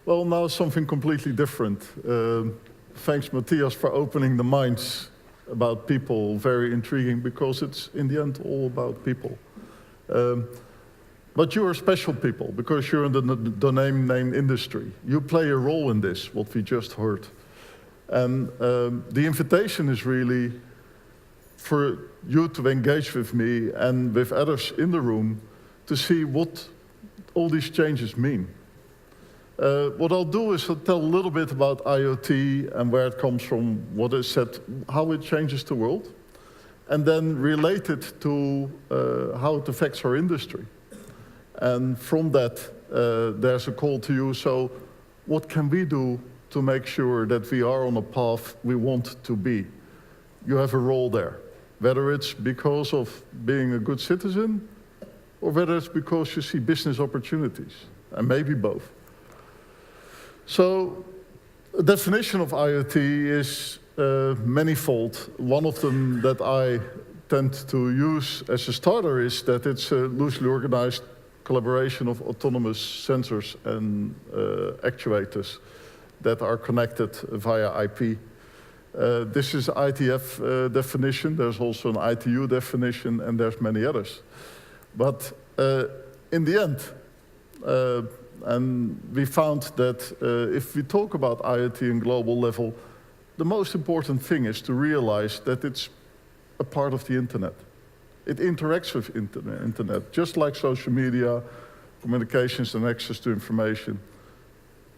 Well, now something completely different. Thanks, Matthias, for opening the minds about people. Very intriguing, because it's, in the end, all about people. But you are special people, because you're in the domain name industry. You play a role in this, what we just heard. And the invitation is really for you to engage with me and with others in the room to see what all these changes mean. What I'll do is I'll tell a little bit about IoT and where it comes from, what is said, how it changes the world, and then relate it to how it affects our industry. And from that, there's a call to you. So what can we do to make sure that we are on a path we want to be? You have a role there, whether it's because of being a good citizen, or whether it's because you see business opportunities, and maybe both. So the definition of IoT is manifold. One of them that I tend to use as a starter is that it's a loosely organized collaboration of autonomous sensors and actuators that are connected via IP. This is ITF definition. There's also an ITU definition, and there's many others. But in the end, and we found that if we talk about IoT in global level, the most important thing is to realize that it's a part of the internet. It interacts with internet, just like social media, communications and access to information.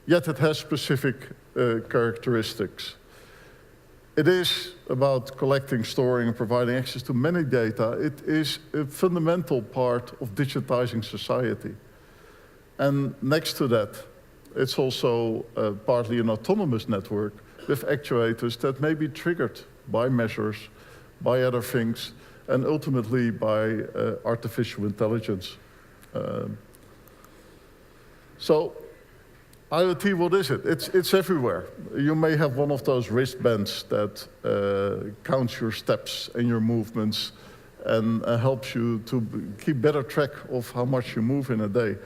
Yet it has specific characteristics. It is about collecting, storing, and providing access to many data. It is a fundamental part of digitizing society. And next to that, it's also partly an autonomous network with actuators that may be triggered by measures, by other things, and ultimately by artificial intelligence. So IoT, what is it? It's everywhere. You may have one of those wristbands that counts your steps and your movements and helps you to keep better track of how much you move in a day.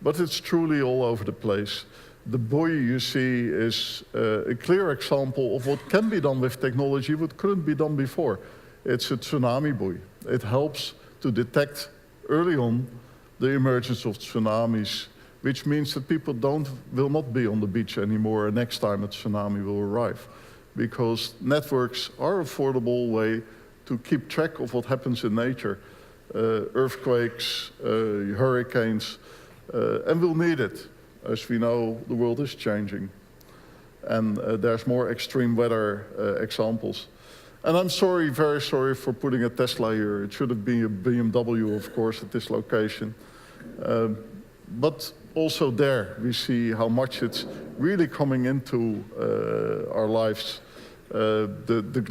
But it's truly all over the place. The buoy you see is a clear example of what can be done with technology, what couldn't be done before. It's a tsunami buoy. It helps to detect early on the emergence of tsunamis, which means that people will not be on the beach anymore next time a tsunami will arrive. Because networks are an affordable way to keep track of what happens in nature. Earthquakes, hurricanes, and we'll need it. As we know, the world is changing. And there's more extreme weather examples. And I'm sorry, very sorry for putting a Tesla here. It should have been a BMW, of course, at this location. But also there, we see how much it's really coming into our lives. The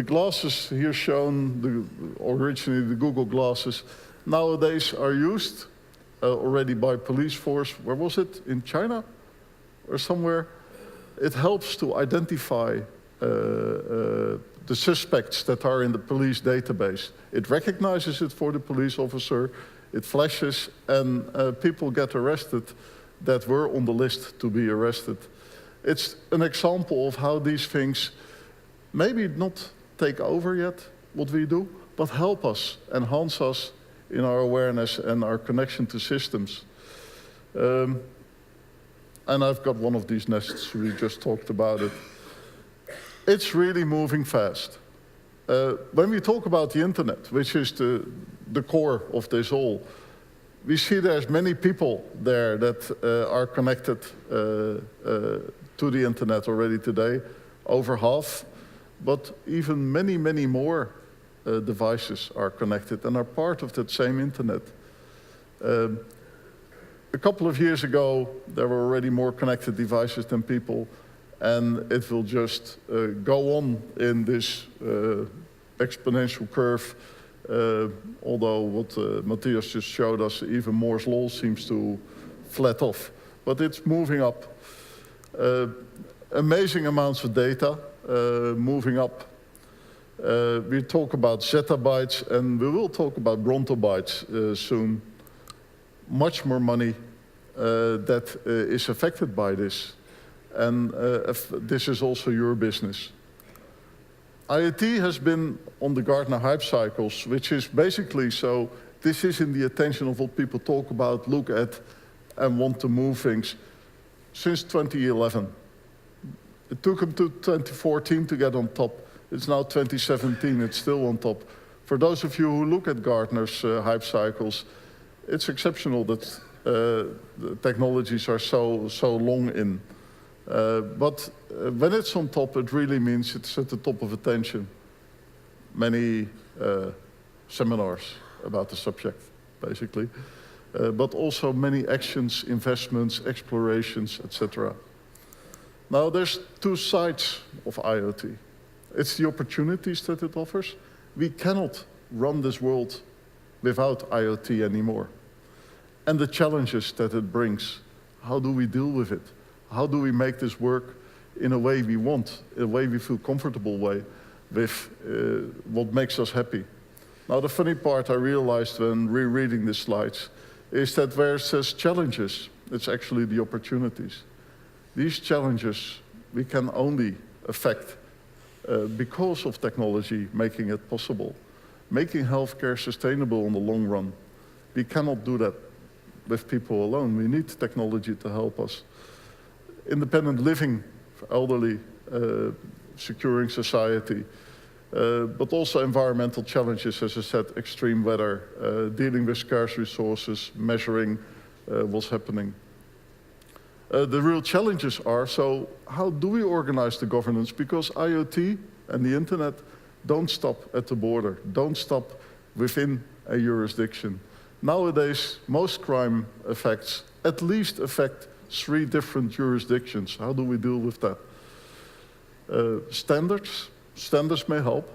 glasses here shown, originally the Google glasses, nowadays are used already by police force. Where was it? In China or somewhere? It helps to identify the suspects that are in the police database. It recognizes it for the police officer, it flashes, and people get arrested that were on the list to be arrested. It's an example of how these things maybe not take over yet, what we do, but help us, enhance us in our awareness and our connection to systems. And I've got one of these nests, we just talked about it. It's really moving fast. When we talk about the internet, which is the core of this all, we see there's many people there that are connected to the internet already today, over half, but even many, many more devices are connected and are part of that same internet. A couple of years ago, there were already more connected devices than people, and it will just go on in this exponential curve, although what Matthias just showed us, even Moore's law seems to flat off. But it's moving up. Amazing amounts of data moving up. We talk about zettabytes, and we will talk about brontobytes soon. Much more money, that is affected by this. And if this is also your business. IoT has been on the Gartner Hype Cycles, which is basically so this is in the attention of what people talk about, look at, and want to move things since 2011. It took them to 2014 to get on top. It's now 2017, it's still on top. For those of you who look at Gartner's hype cycles, it's exceptional that the technologies are so long in. But when it's on top, it really means it's at the top of attention. Many seminars about the subject, basically. But also many actions, investments, explorations, etc. Now, there's two sides of IoT. It's the opportunities that it offers. We cannot run this world without IoT anymore. And the challenges that it brings. How do we deal with it? How do we make this work in a way we want, in a way we feel comfortable with what makes us happy? Now, the funny part I realized when rereading the slides is that where it says challenges, it's actually the opportunities. These challenges we can only affect because of technology making it possible, making healthcare sustainable in the long run. We cannot do that with people alone. We need technology to help us. Independent living for elderly, securing society, but also environmental challenges, as I said, extreme weather, dealing with scarce resources, measuring what's happening. The real challenges are, so how do we organize the governance? Because IoT and the internet don't stop at the border, don't stop within a jurisdiction. Nowadays, most crime effects at least affect 3 different jurisdictions. How do we deal with that? Standards may help.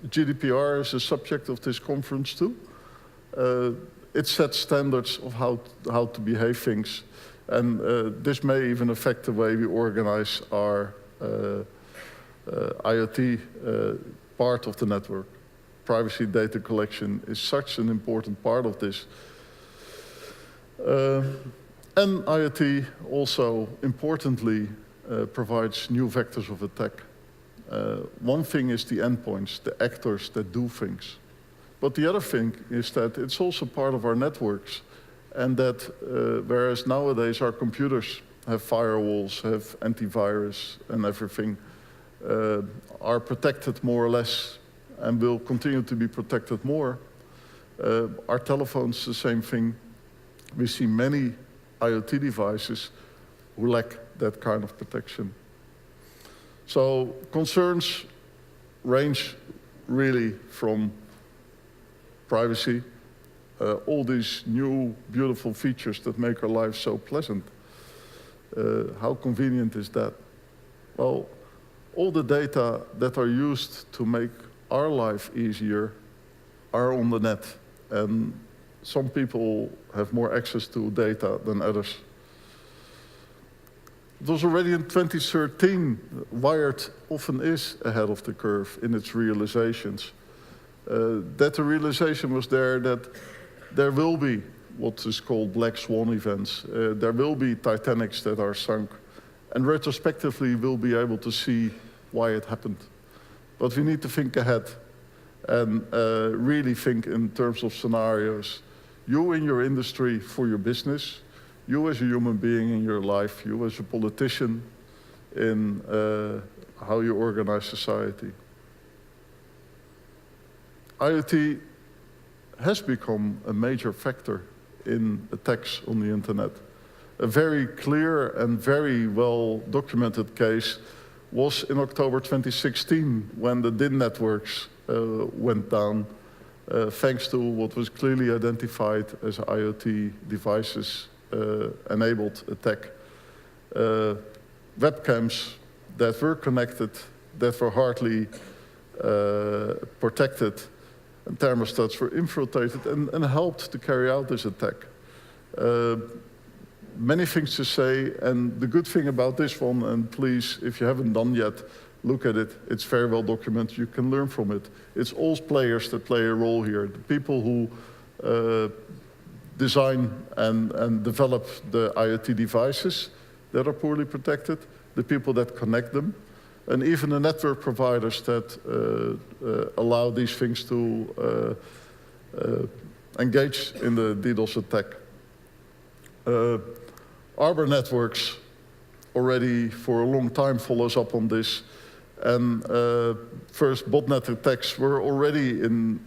GDPR is a subject of this conference too. It sets standards of how to behave things. And this may even affect the way we organize our IoT part of the network. Privacy data collection is such an important part of this. And IoT also, importantly, provides new vectors of attack. One thing is the endpoints, the actors that do things. But the other thing is that it's also part of our networks, and that whereas nowadays our computers have firewalls, have antivirus and everything, are protected more or less and will continue to be protected more. Our telephones, the same thing. We see many IoT devices who lack that kind of protection. So concerns range really from privacy, all these new beautiful features that make our lives so pleasant. How convenient is that? Well, all the data that are used to make our life easier are on the net, and some people have more access to data than others. It was already in 2013, Wired often is ahead of the curve in its realizations. That the realization was there that there will be what is called black swan events. There will be Titanics that are sunk, and retrospectively we'll be able to see why it happened. But we need to think ahead and really think in terms of scenarios. You in your industry for your business, you as a human being in your life, you as a politician in how you organize society. IoT has become a major factor in attacks on the internet. A very clear and very well documented case was in October 2016 when the DIN networks went down thanks to what was clearly identified as IoT devices enabled attack. Webcams that were connected, that were hardly protected, and thermostats were infiltrated and helped to carry out this attack. Many things to say, and the good thing about this one, and please, if you haven't done yet, look at it. It's very well documented. You can learn from it. It's all players that play a role here. The people who design and develop the IoT devices that are poorly protected, the people that connect them, and even the network providers that allow these things to engage in the DDoS attack. Arbor Networks already for a long time follows up on this, and first botnet attacks were already in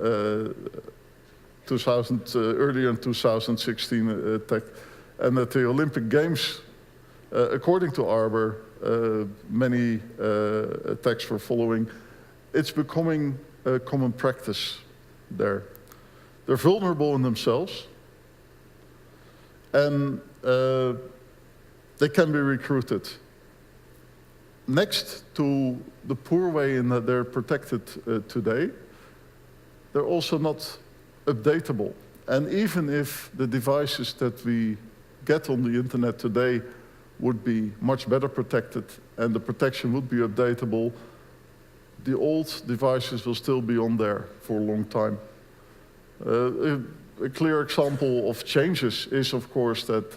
earlier in 2016 attack, and at the Olympic Games, according to Arbor, many attacks were following. It's becoming a common practice there. They're vulnerable in themselves, and they can be recruited. Next to the poor way in that they're protected today, they're also not updatable. And even if the devices that we get on the internet today would be much better protected and the protection would be updatable, the old devices will still be on there for a long time. A clear example of changes is, of course, that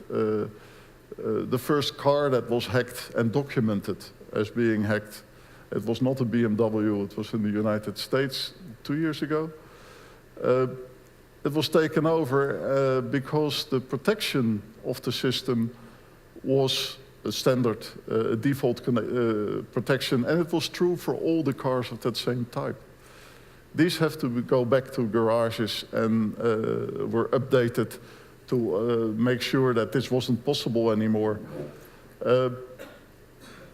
the first car that was hacked and documented as being hacked, it was not a BMW, it was in the United States 2 years ago. It was taken over because the protection of the system was a standard, default protection, and it was true for all the cars of that same type. These have to go back to garages and were updated to make sure that this wasn't possible anymore.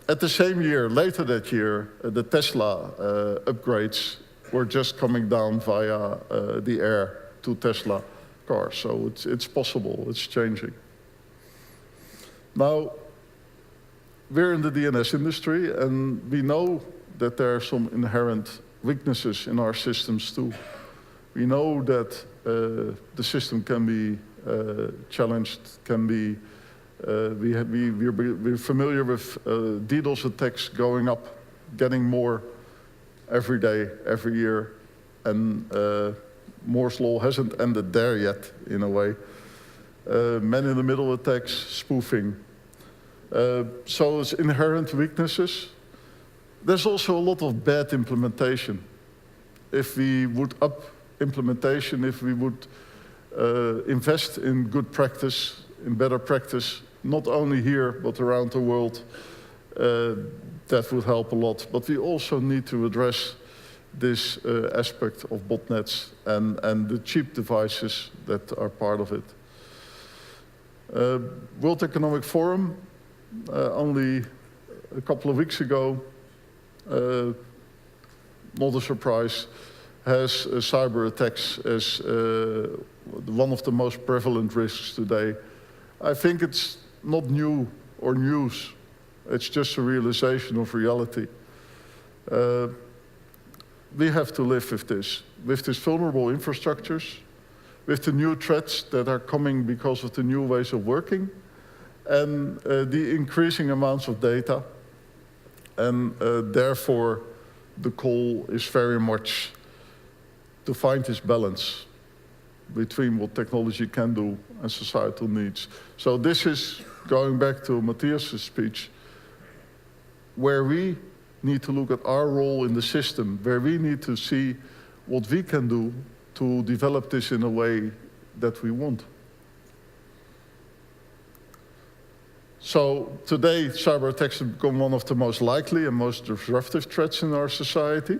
At the same year, later that year, the Tesla upgrades were just coming down via the air to Tesla cars. So it's possible, it's changing. Now, we're in the DNS industry, and we know that there are some inherent weaknesses in our systems too. We know that the system can be challenged, can be, we're familiar with DDoS attacks going up, getting more every day, every year, and Moore's Law hasn't ended there yet, in a way. Man-in-the-middle attacks, spoofing. So it's inherent weaknesses. There's also a lot of bad implementation. If we would up implementation, if we would invest in good practice, in better practice, not only here, but around the world, that would help a lot. But we also need to address this aspect of botnets and the cheap devices that are part of it. World Economic Forum, only a couple of weeks ago, not a surprise, has cyber attacks as one of the most prevalent risks today. I think it's not new or news. It's just a realization of reality. We have to live with these vulnerable infrastructures, with the new threats that are coming because of the new ways of working, and the increasing amounts of data. And therefore, the call is very much to find this balance between what technology can do and societal needs. So this is, going back to Matthias' speech, where we need to look at our role in the system, where we need to see what we can do to develop this in a way that we want. So today, cyber attacks have become one of the most likely and most disruptive threats in our society.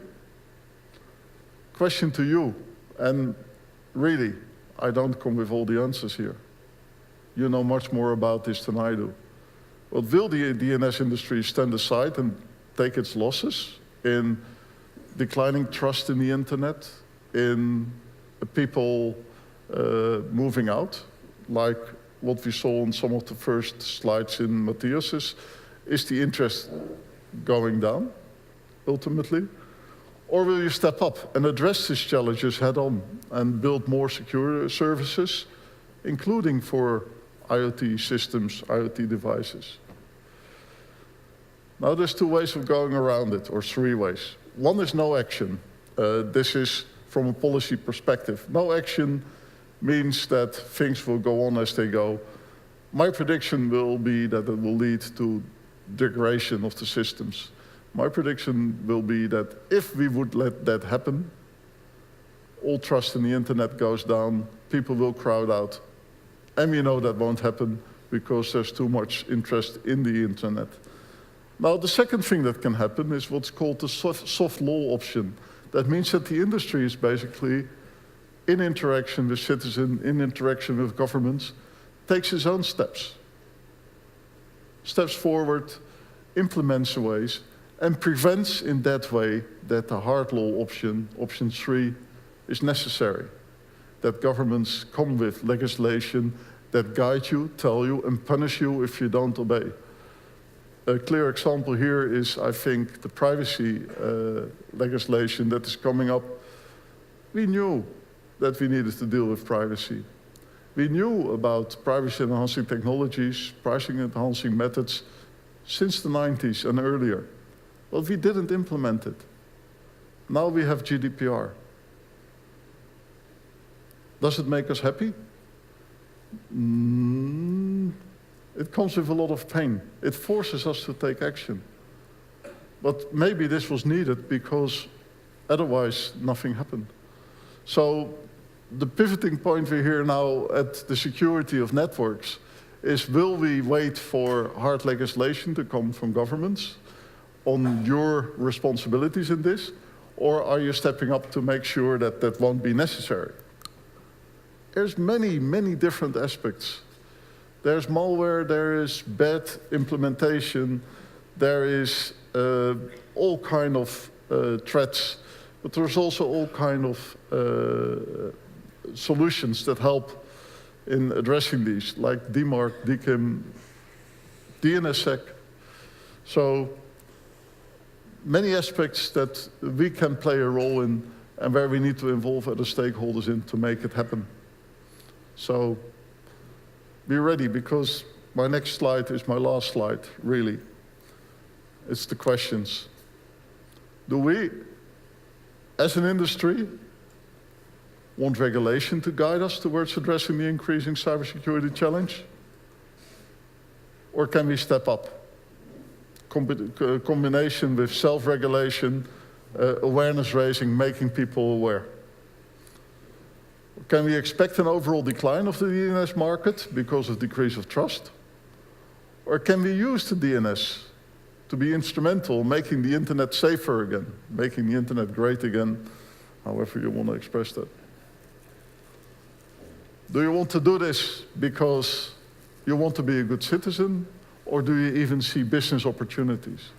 Question to you, and really, I don't come with all the answers here. You know much more about this than I do. But will the DNS industry stand aside and take its losses in declining trust in the internet, in people moving out, like what we saw on some of the first slides in Matthias's? Is the interest going down, ultimately? Or will you step up and address these challenges head on and build more secure services, including for IoT systems, IoT devices? Now, there's two ways of going around it, or three ways. One is no action. This is from a policy perspective. No action means that things will go on as they go. My prediction will be that it will lead to degradation of the systems. My prediction will be that if we would let that happen, all trust in the internet goes down, people will crowd out. And we know that won't happen because there's too much interest in the internet. Now, the second thing that can happen is what's called the soft law option. That means that the industry is basically in interaction with citizens, in interaction with governments, takes its own steps forward, implements ways, and prevents in that way that the hard law option, option 3, is necessary. That governments come with legislation that guide you, tell you, and punish you if you don't obey. A clear example here is, I think, the privacy legislation that is coming up. We knew that we needed to deal with privacy. We knew about privacy-enhancing technologies, pricing-enhancing methods since the 90s and earlier. But we didn't implement it. Now we have GDPR. Does it make us happy? It comes with a lot of pain. It forces us to take action. But maybe this was needed because otherwise nothing happened. So the pivoting point we're here now at the security of networks is, will we wait for hard legislation to come from governments on your responsibilities in this? Or are you stepping up to make sure that that won't be necessary? There's many, many different aspects. There's malware, there is bad implementation, there is all kind of threats, but there's also all kind of solutions that help in addressing these, like DMARC, DKIM, DNSSEC. So many aspects that we can play a role in and where we need to involve other stakeholders in to make it happen. So be ready, because my next slide is my last slide, really. It's the questions. Do we, as an industry, want regulation to guide us towards addressing the increasing cybersecurity challenge? Or can we step up? Combination with self-regulation, awareness raising, making people aware. Can we expect an overall decline of the DNS market because of decrease of trust? Or can we use the DNS to be instrumental in making the internet safer again, making the internet great again, however you want to express that? Do you want to do this because you want to be a good citizen, or do you even see business opportunities?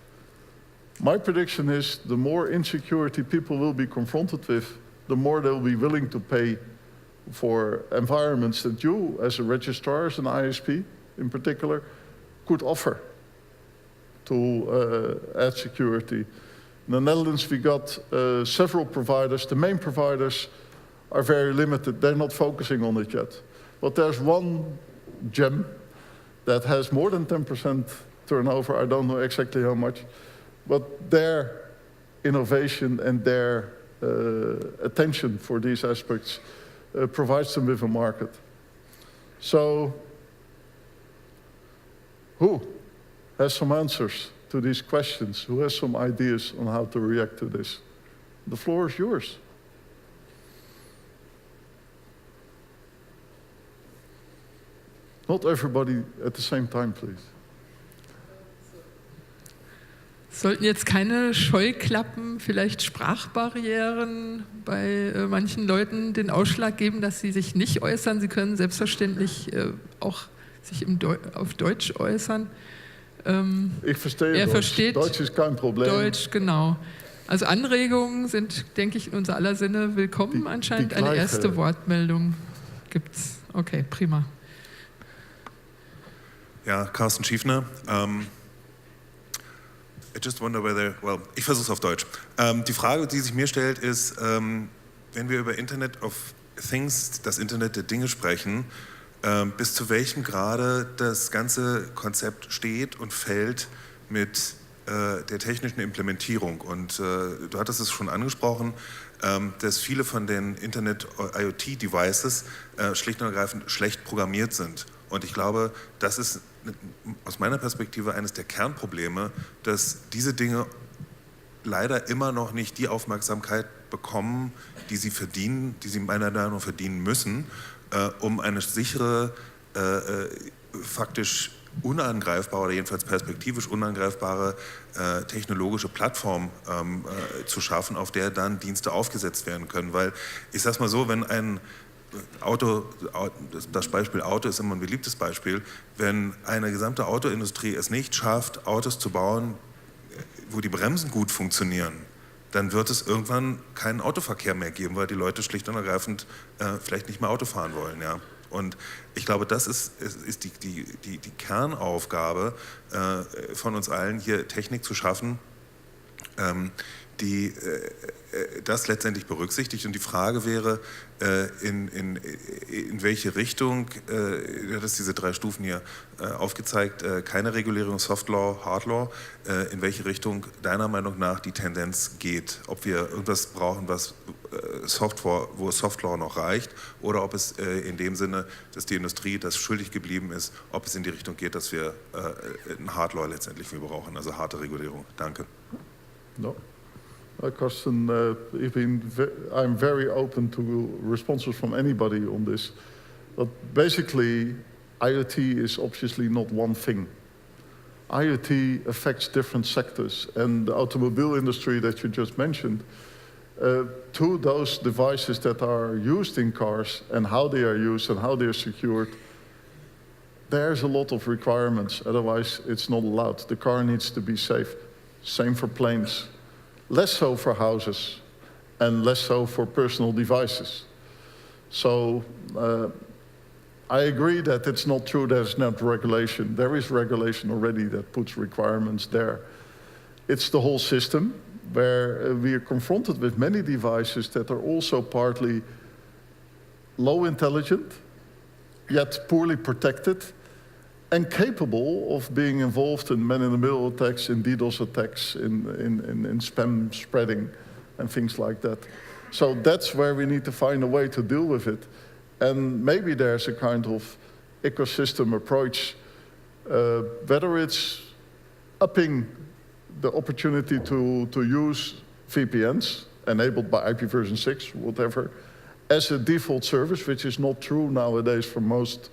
My prediction is the more insecurity people will be confronted with, the more they'll be willing to pay for environments that you, as a registrar, as an ISP in particular, could offer to add security. In the Netherlands, we got several providers. The main providers are very limited. They're not focusing on it yet. But there's one gem that has more than 10% turnover. I don't know exactly how much. But their innovation and their attention for these aspects provides them with a market. So, who has some answers to these questions? Who has some ideas on how to react to this? The floor is yours. Not everybody at the same time, please. Sollten jetzt keine Scheuklappen, vielleicht Sprachbarrieren bei manchen Leuten den Ausschlag geben, dass sie sich nicht äußern? Sie können selbstverständlich auch sich auf Deutsch äußern. Ich verstehe er Deutsch. Versteht Deutsch ist kein Problem. Deutsch, genau. Also Anregungen sind, denke ich, in unser aller Sinne willkommen. Anscheinend eine erste Wortmeldung gibt's. Okay, prima. Ja, Carsten Schiefner. I just wonder whether, well, ich versuche es auf Deutsch. Die Frage, die sich mir stellt, ist, wenn wir über Internet of Things, das Internet der Dinge sprechen, bis zu welchem Grade das ganze Konzept steht und fällt mit der technischen Implementierung. Und du hattest es schon angesprochen, dass viele von den Internet-IoT-Devices schlicht und ergreifend schlecht programmiert sind. Und ich glaube, das ist aus meiner Perspektive eines der Kernprobleme, dass diese Dinge leider immer noch nicht die Aufmerksamkeit bekommen, die sie verdienen, die sie meiner Meinung nach verdienen müssen, um eine sichere, faktisch unangreifbare oder jedenfalls perspektivisch unangreifbare technologische Plattform zu schaffen, auf der dann Dienste aufgesetzt werden können. Weil ich sage es mal so, wenn ein Auto, das Beispiel Auto ist immer ein beliebtes Beispiel, wenn eine gesamte Autoindustrie es nicht schafft, Autos zu bauen, wo die Bremsen gut funktionieren, dann wird es irgendwann keinen Autoverkehr mehr geben, weil die Leute schlicht und ergreifend vielleicht nicht mehr Auto fahren wollen. Ja? Und ich glaube, das ist die Kernaufgabe von uns allen, hier Technik zu schaffen, die das letztendlich berücksichtigt. Und die Frage wäre, in welche Richtung, du hattest diese 3 Stufen hier aufgezeigt, keine Regulierung, Soft Law, Hard Law, in welche Richtung deiner Meinung nach die Tendenz geht. Ob wir irgendwas brauchen, was wo Soft Law noch reicht, oder ob es in dem Sinne, dass die Industrie das schuldig geblieben ist, ob es in die Richtung geht, dass wir ein Hard Law letztendlich brauchen, also harte Regulierung. Danke. No. Carsten, I'm very open to responses from anybody on this. But basically, IoT is obviously not one thing. IoT affects different sectors, and the automobile industry that you just mentioned, to those devices that are used in cars and how they are used and how they are secured, there's a lot of requirements, otherwise it's not allowed. The car needs to be safe. Same for planes. Less so for houses, and less so for personal devices. So I agree that it's not true there's not regulation. There is regulation already that puts requirements there. It's the whole system where we are confronted with many devices that are also partly low intelligent, yet poorly protected, and capable of being involved in man-in-the-middle attacks, in DDoS attacks, in spam spreading, and things like that. So that's where we need to find a way to deal with it. And maybe there's a kind of ecosystem approach, whether it's upping the opportunity to use VPNs, enabled by IPv6, whatever, as a default service, which is not true nowadays for most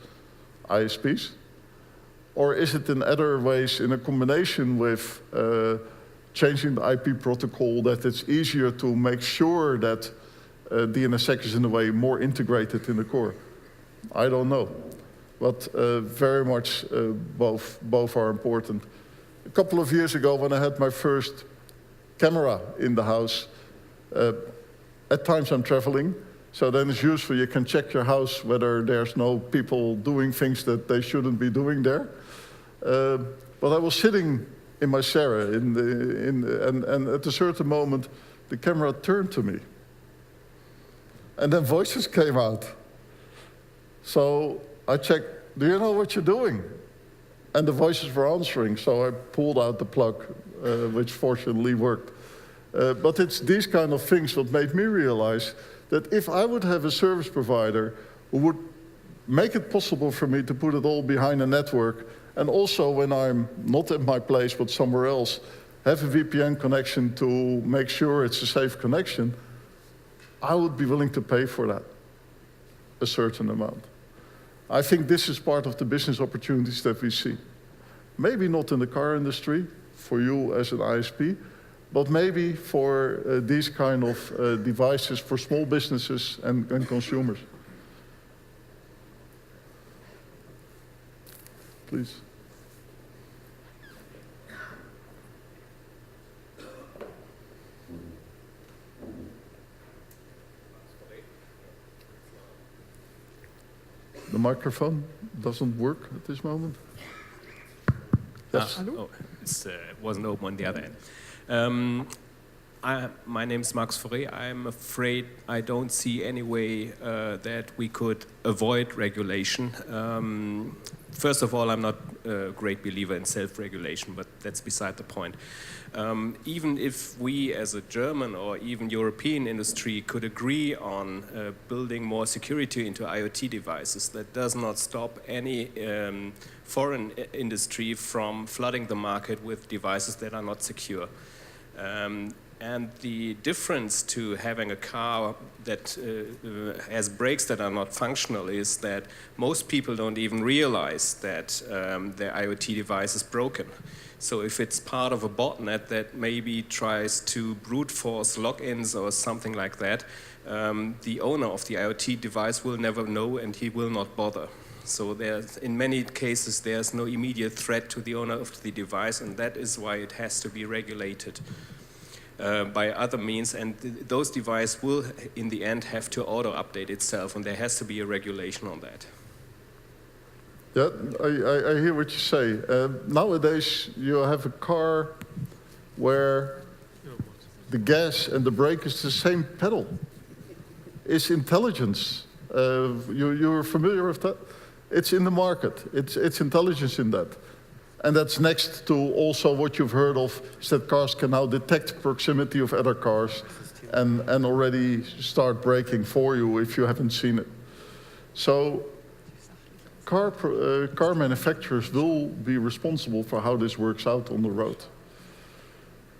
ISPs. Or is it in other ways in a combination with changing the IP protocol that it's easier to make sure that DNSSEC is in a way more integrated in the core? I don't know, but very much both are important. A couple of years ago when I had my first camera in the house, at times I'm traveling, so then it's useful, you can check your house whether there's no people doing things that they shouldn't be doing there. But I was sitting in my Sarah, and at a certain moment, the camera turned to me. And then voices came out. So I checked, do you know what you're doing? And the voices were answering, so I pulled out the plug, which fortunately worked. But it's these kind of things that made me realize that if I would have a service provider who would make it possible for me to put it all behind a network, and also when I'm not at my place but somewhere else, have a VPN connection to make sure it's a safe connection, I would be willing to pay for that, a certain amount. I think this is part of the business opportunities that we see. Maybe not in the car industry, for you as an ISP, but maybe for these kind of devices for small businesses and consumers. Please. The microphone doesn't work at this moment. Yes. Oh, it wasn't open on the other end. My name is Max Fauré. I'm afraid I don't see any way that we could avoid regulation. First of all, I'm not a great believer in self-regulation, but that's beside the point. Even if we as a German or even European industry could agree on building more security into IoT devices, that does not stop any foreign industry from flooding the market with devices that are not secure. And the difference to having a car that has brakes that are not functional is that most people don't even realize that their IoT device is broken. So if it's part of a botnet that maybe tries to brute force logins or something like that, the owner of the IoT device will never know and he will not bother. So in many cases, there's no immediate threat to the owner of the device, and that is why it has to be regulated by other means. And those devices will, in the end, have to auto-update itself, and there has to be a regulation on that. Yeah, I hear what you say. Nowadays, you have a car where the gas and the brake is the same pedal. It's intelligence. You're familiar with that? It's in the market. It's intelligence in that. And that's next to also what you've heard of, is that cars can now detect proximity of other cars and already start braking for you if you haven't seen it. So car manufacturers will be responsible for how this works out on the road.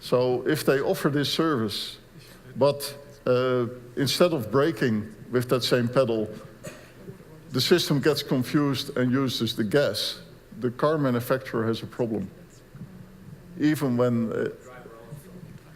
So if they offer this service, but instead of braking with that same pedal, the system gets confused and uses the gas, the car manufacturer has a problem. Even when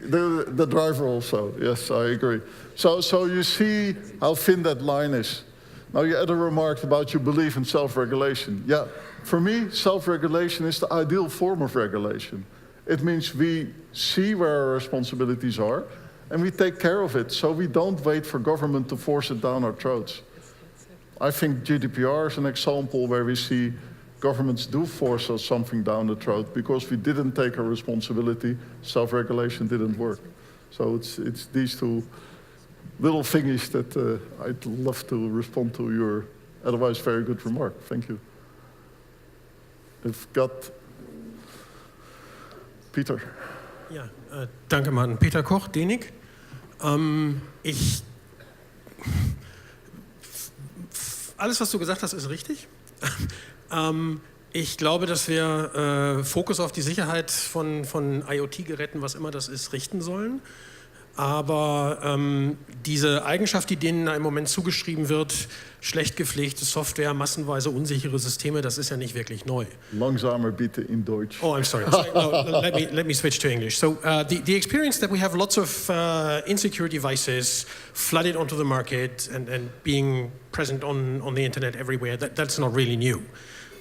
the driver also, yes, I agree. So you see how thin that line is. Now you had a remark about you believe in self-regulation. Yeah, for me, self-regulation is the ideal form of regulation. It means we see where our responsibilities are and we take care of it, so we don't wait for government to force it down our throats. I think GDPR is an example where we see governments do force us something down the throat because we didn't take our responsibility, self-regulation didn't work. So it's these two little thingies that I'd love to respond to your otherwise very good remark. Thank you. We've got Peter. Ja, danke Martin. Peter Koch, DENIC. Alles, was du gesagt hast, ist richtig. Ich glaube, dass wir Fokus auf die Sicherheit von IoT-Geräten, was immer das ist, richten sollen. Aber diese Eigenschaft, die denen im Moment zugeschrieben wird, schlecht gepflegte Software, massenweise unsichere Systeme, das ist ja nicht wirklich neu. Langsamer bitte in Deutsch. Oh, I'm sorry. No, let me switch to English. So the experience that we have lots of insecure devices flooded onto the market and being present on the internet everywhere, that's not really new.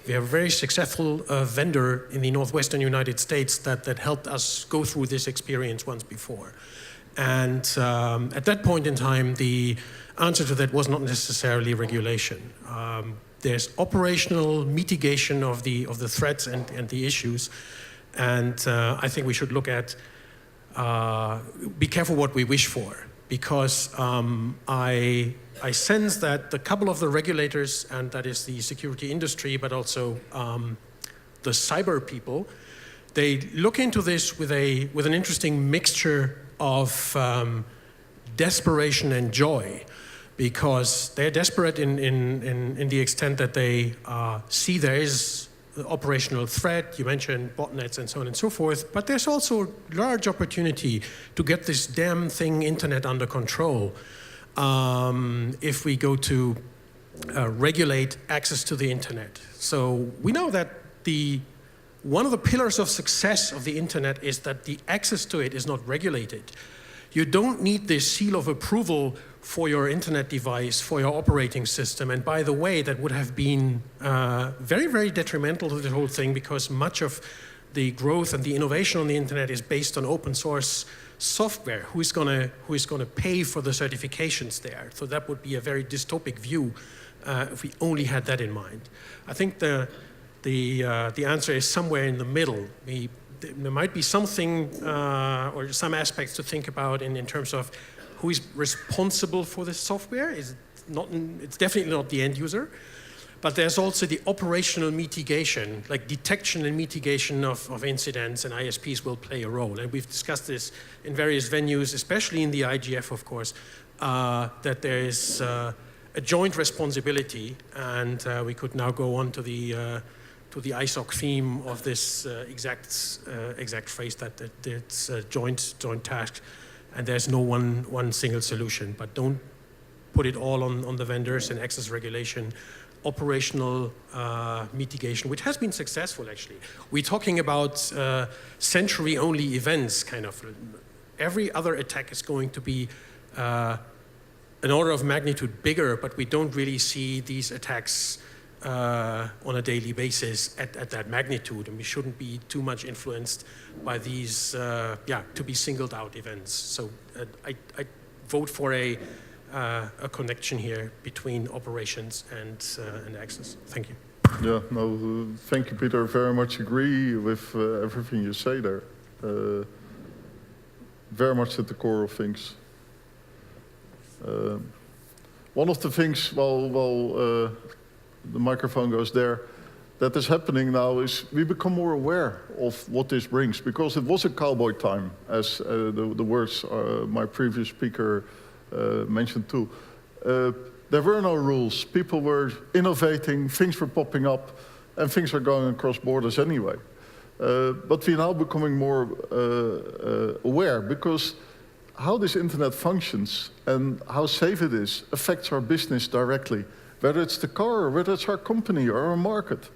We have a very successful vendor in the northwestern United States that helped us go through this experience once before. And at that point in time, the answer to that was not necessarily regulation. There's operational mitigation of the threats and the issues. And I think we should look at, be careful what we wish for. Because I sense that a couple of the regulators, and that is the security industry, but also the cyber people, they look into this with an interesting mixture of desperation and joy, because they're desperate in the extent that they see there is operational threat. You mentioned botnets and so on and so forth, but there's also a large opportunity to get this damn thing internet under control if we go to regulate access to the internet. So we know that one of the pillars of success of the internet is that the access to it is not regulated. You don't need this seal of approval for your internet device, for your operating system. And by the way, that would have been very, very detrimental to the whole thing, because much of the growth and the innovation on the internet is based on open source software. Who is going to pay for the certifications there? So that would be a very dystopic view if we only had that in mind. I think the answer is somewhere in the middle. We there might be something or some aspects to think about in terms of who is responsible for the software. It's definitely not the end user. But there's also the operational mitigation, like detection and mitigation of incidents, and ISPs will play a role. And we've discussed this in various venues, especially in the IGF, of course, that there is a joint responsibility, and we could now go on to the ISOC theme of this exact phrase that it's a joint task, and there's no one single solution. But don't put it all on the vendors and access regulation. Operational mitigation, which has been successful actually. We're talking about century-only events, kind of. Every other attack is going to be an order of magnitude bigger, but we don't really see these attacks on a daily basis at that magnitude, and we shouldn't be too much influenced by these, to be singled out events. So I vote for a connection here between operations and access. Thank you. Yeah, no, thank you, Peter. Very much agree with everything you say there. Very much at the core of things. One of the things, while the microphone goes there, that is happening now is we become more aware of what this brings, because it was a cowboy time, as the words my previous speaker mentioned too. There were no rules. People were innovating, things were popping up, and things are going across borders anyway. But we're now becoming more aware, because how this internet functions and how safe it is affects our business directly, whether it's the car, or whether it's our company or our market.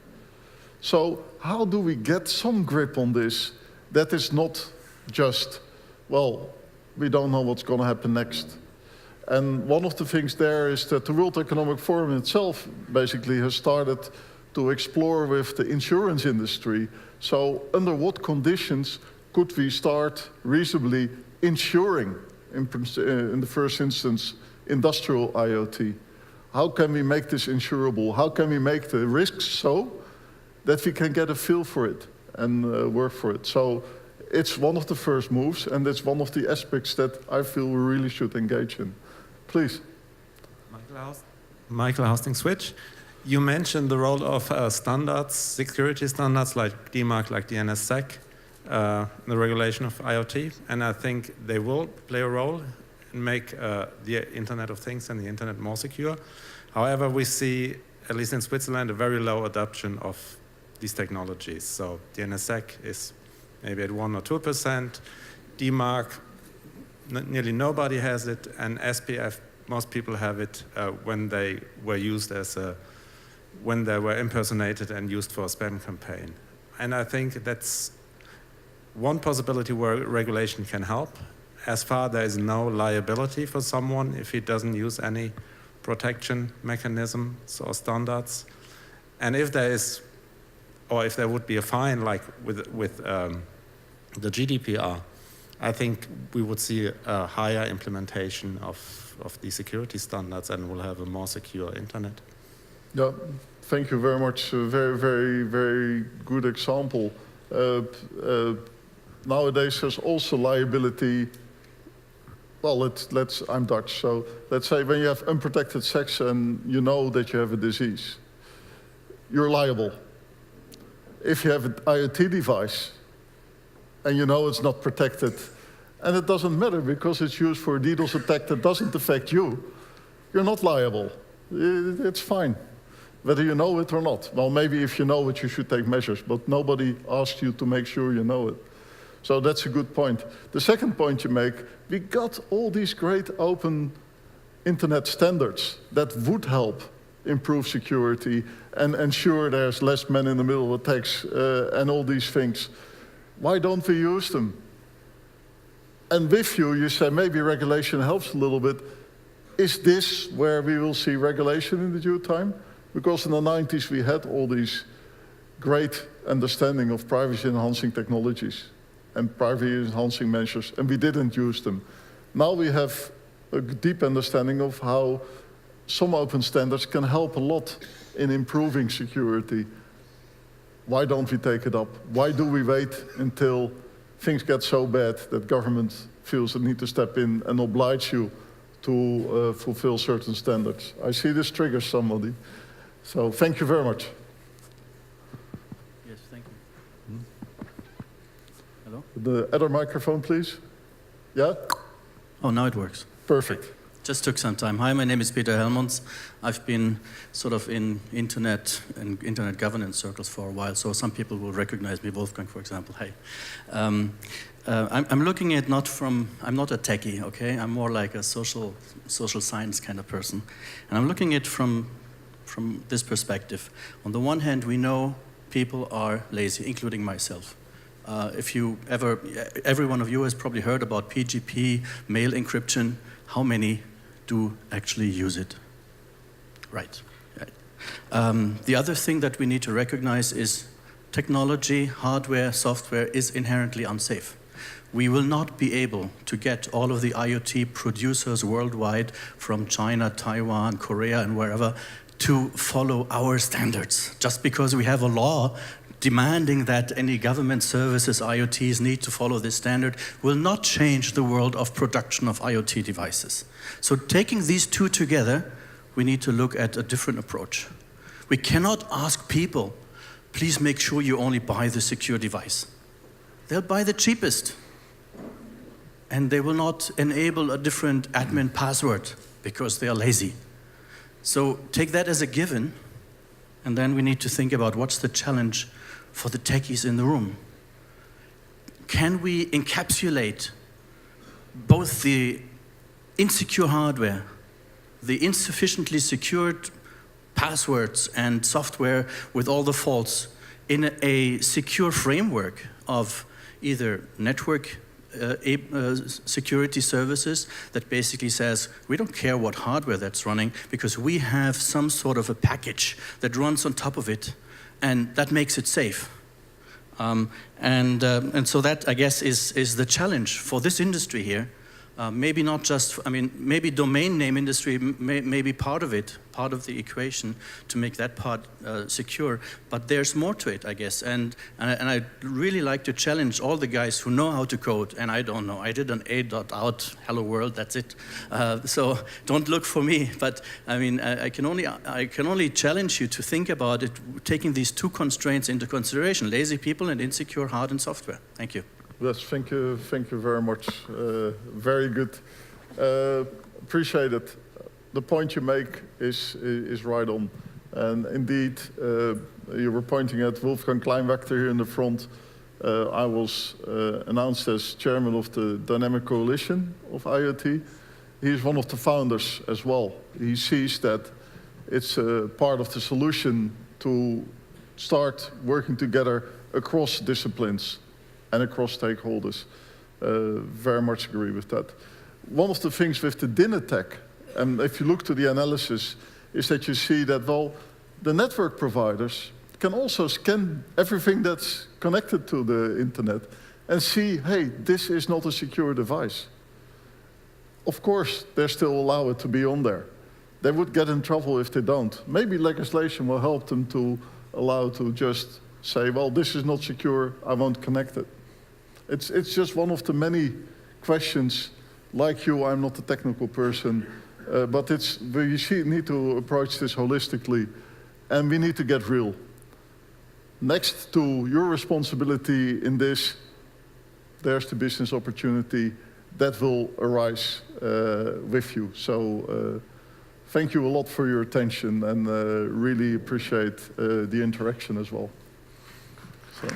So how do we get some grip on this that is not just, well, we don't know what's going to happen next? And one of the things there is that the World Economic Forum itself basically has started to explore with the insurance industry. So under what conditions could we start reasonably insuring, in the first instance, industrial IoT? How can we make this insurable? How can we make the risks so that we can get a feel for it and work for it? So it's one of the first moves, and it's one of the aspects that I feel we really should engage in. Please. Michael Hosting Switch. You mentioned the role of standards, security standards like DMARC, like the NSSEC, the regulation of IoT, and I think they will play a role and make the Internet of Things and the Internet more secure. However, we see, at least in Switzerland, a very low adoption of these technologies. So the NSSEC is maybe at 1 or 2%. DMARC, nearly nobody has it, and SPF, most people have it when they were used when they were impersonated and used for a spam campaign. And I think that's one possibility where regulation can help. As far there is no liability for someone if he doesn't use any protection mechanisms or standards. And if there is, or if there would be a fine like with the GDPR, I think we would see a higher implementation of the security standards, and we'll have a more secure internet. Yeah, thank you very much. Very, very, very good example. Nowadays, there's also liability. Well, I'm Dutch, so let's say when you have unprotected sex and you know that you have a disease, you're liable. If you have an IoT device and you know it's not protected, and it doesn't matter because it's used for a DDoS attack that doesn't affect you, you're not liable. It's fine, whether you know it or not. Well, maybe if you know it, you should take measures, but nobody asked you to make sure you know it. So that's a good point. The second point you make, we got all these great open internet standards that would help improve security and ensure there's less man-in-the-middle attacks and all these things. Why don't we use them? And with you say maybe regulation helps a little bit. Is this where we will see regulation in the due time? Because in the 90s we had all these great understanding of privacy-enhancing technologies and privacy-enhancing measures, and we didn't use them. Now we have a deep understanding of how some open standards can help a lot in improving security. Why don't we take it up? Why do we wait until things get so bad that government feels the need to step in and oblige you to fulfill certain standards? I see this triggers somebody. So thank you very much. Yes, thank you. Hello? The other microphone, please. Yeah? Oh, now it works. Perfect. Just took some time. Hi, my name is Peter Helmonds. I've been sort of in internet and internet governance circles for a while, so some people will recognize me, Wolfgang, for example. Hey. I'm looking at I'm not a techie, okay? I'm more like a social science kind of person. And I'm looking at from this perspective. On the one hand, we know people are lazy, including myself. Every one of you has probably heard about PGP, mail encryption. How many do actually use it? Right. The other thing that we need to recognize is technology, hardware, software is inherently unsafe. We will not be able to get all of the IoT producers worldwide from China, Taiwan, Korea, and wherever to follow our standards. Just because we have a law demanding that any government services, IoTs, need to follow this standard will not change the world of production of IoT devices. So taking these two together, we need to look at a different approach. We cannot ask people, please make sure you only buy the secure device. They'll buy the cheapest. And they will not enable a different admin password because they are lazy. So take that as a given, and then we need to think about what's the challenge for the techies in the room. Can we encapsulate both the insecure hardware, the insufficiently secured passwords and software with all the faults in a secure framework of either network security services that basically says, we don't care what hardware that's running because we have some sort of a package that runs on top of it and that makes it safe. And so that, I guess, is the challenge for this industry here. Maybe not just, maybe domain name industry may be part of it, part of the equation to make that part secure, but there's more to it, I guess. And I'd really like to challenge all the guys who know how to code, and I don't know. I did an A.out, hello world, that's it. So don't look for me, but I can only challenge you to think about it, taking these two constraints into consideration, lazy people and insecure hard and software. Thank you. Yes, thank you very much. Very good. Appreciate it. The point you make is right on. And indeed, you were pointing at Wolfgang Kleinwachter here in the front. I was announced as chairman of the Dynamic Coalition of IoT. He's one of the founders as well. He sees that it's part of the solution to start working together across disciplines and across stakeholders. Very much agree with that. One of the things with the DINATEC, and if you look to the analysis, is that you see that, well, the network providers can also scan everything that's connected to the internet and see, hey, this is not a secure device. Of course, they still allow it to be on there. They would get in trouble if they don't. Maybe legislation will help them to allow to just say, well, this is not secure, I won't connect it. It's just one of the many questions. Like you, I'm not a technical person, but we need to approach this holistically, and we need to get real. Next to your responsibility in this, there's the business opportunity that will arise with you. So thank you a lot for your attention, and really appreciate the interaction as well. So.